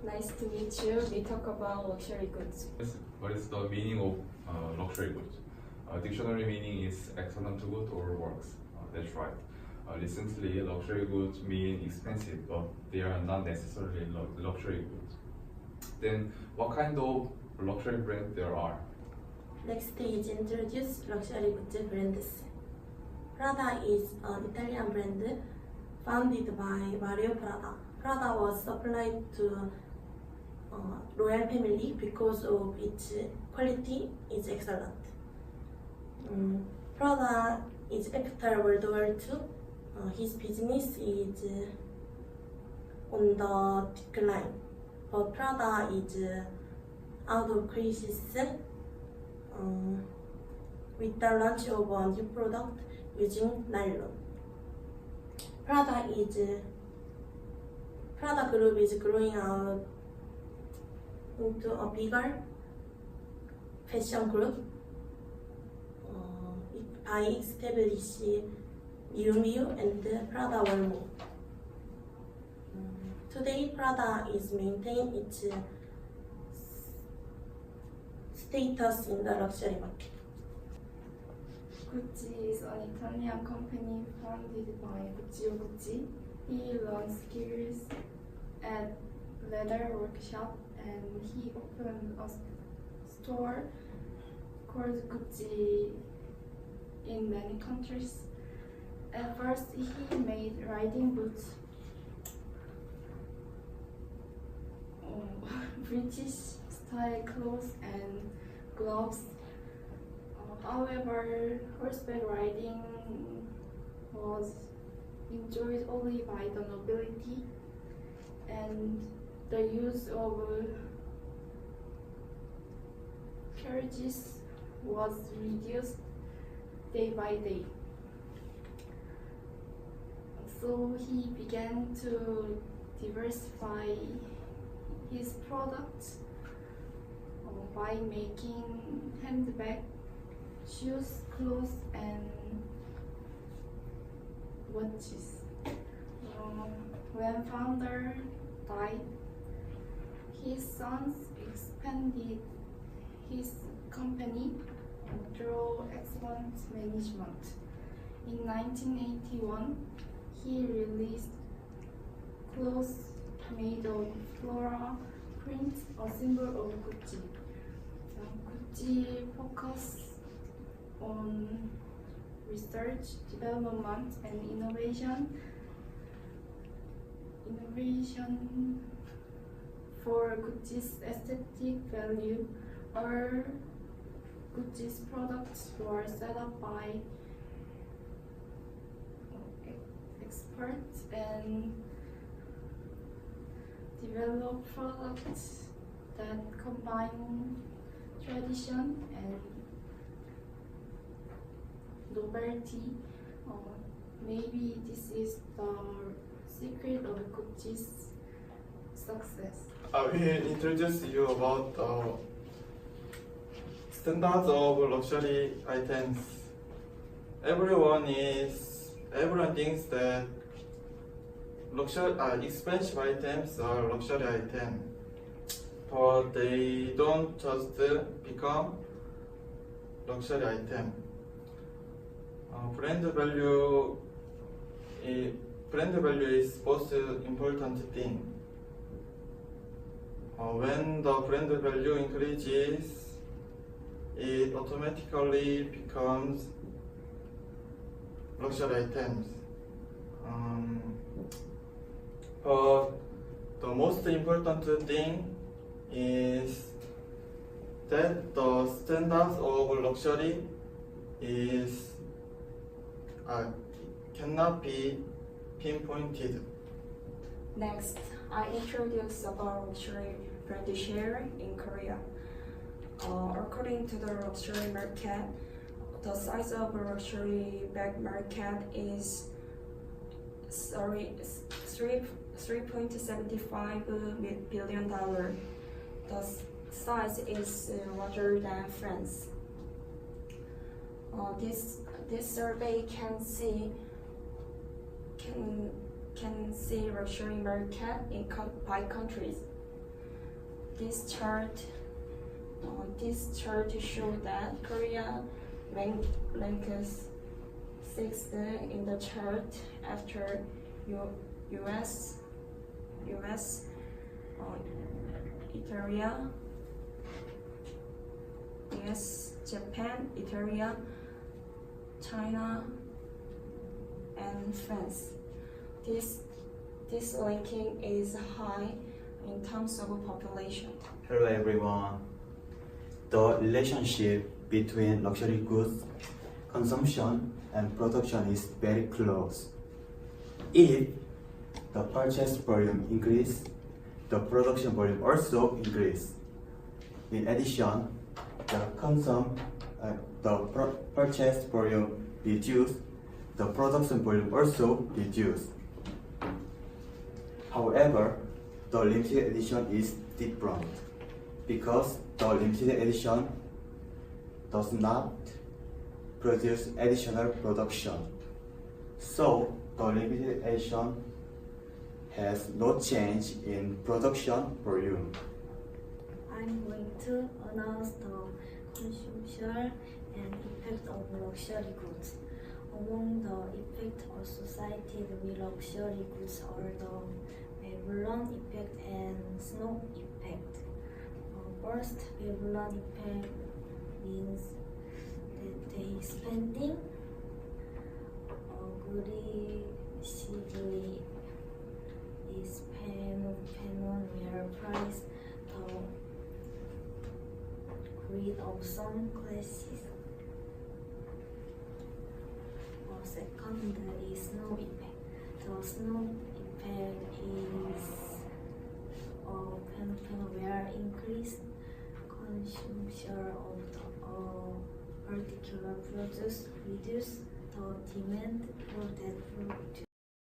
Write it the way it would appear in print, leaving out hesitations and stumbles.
Nice to meet you. We talk about luxury goods. What is the meaning of luxury goods? Dictionary meaning is excellent good or works. That's right. Recently, luxury goods mean expensive, but they are not necessarily luxury goods. Then, what kind of luxury brand there are? Next is introduce luxury goods brands. Prada is an Italian brand founded by Mario Prada. Prada was supplied to royal family because of its quality is excellent. Prada is after World War II. His business is on the decline, but Prada is out of crisis with the launch of a new product using nylon. Prada group is growing out into a bigger fashion group by establishing Miu Miu and Prada Olmo. Today, Prada is maintaining its status in the luxury market. Gucci is an Italian company founded by Guccio Gucci. He learned skills at leather workshop and he opened a store called Gucci in many countries. At first, he made riding boots, British style clothes and gloves. However, horseback riding was enjoyed only by the nobility, and the use of carriages was reduced day by day. So he began to diversify his products by making handbags, shoes, clothes, and watches. When founder died, his sons expanded his company through excellent management. In 1981, he released clothes made of floral print, a symbol of Gucci. Gucci focused on research, development, and innovation for Gucci's aesthetic value. All Gucci's products were set up by experts and develop products that combine tradition and novelty. Maybe this is the secret of Gucci's success. I will introduce you about standards of luxury items. Everyone thinks that expensive items are luxury items, but they don't just become luxury item. Brand value is most important thing. When the brand value increases, it automatically becomes luxury items. But the most important thing is that the standards of luxury cannot be pinpointed. Next, I introduce about luxury brand share in Korea. According to the luxury market, the size of the luxury bag market is $3.75 billion. The size is larger than France. This survey can see luxury market by countries. This chart shows that Korea ranks 6th in the chart after US, Italy, Japan, Italy, China, and France. This ranking is high in terms of population. Hello everyone. The relationship between luxury goods consumption and production is very close. If the purchase volume increase, the production volume also increase. In addition, the purchase volume reduce, the production volume also reduce. However, the limited edition is different because the limited edition does not produce additional production. So the limited edition has no change in production volume. I'm going to announce the consumption and effect of luxury goods. Among the effects associated with luxury goods are the Babylon effect and snow effect. First, Babylon effect means that they spending aggressively is spend on where price the greed of some classes. Second is snow effect. The snow effect is where increased consumption of the particular produce reduce the demand for that product.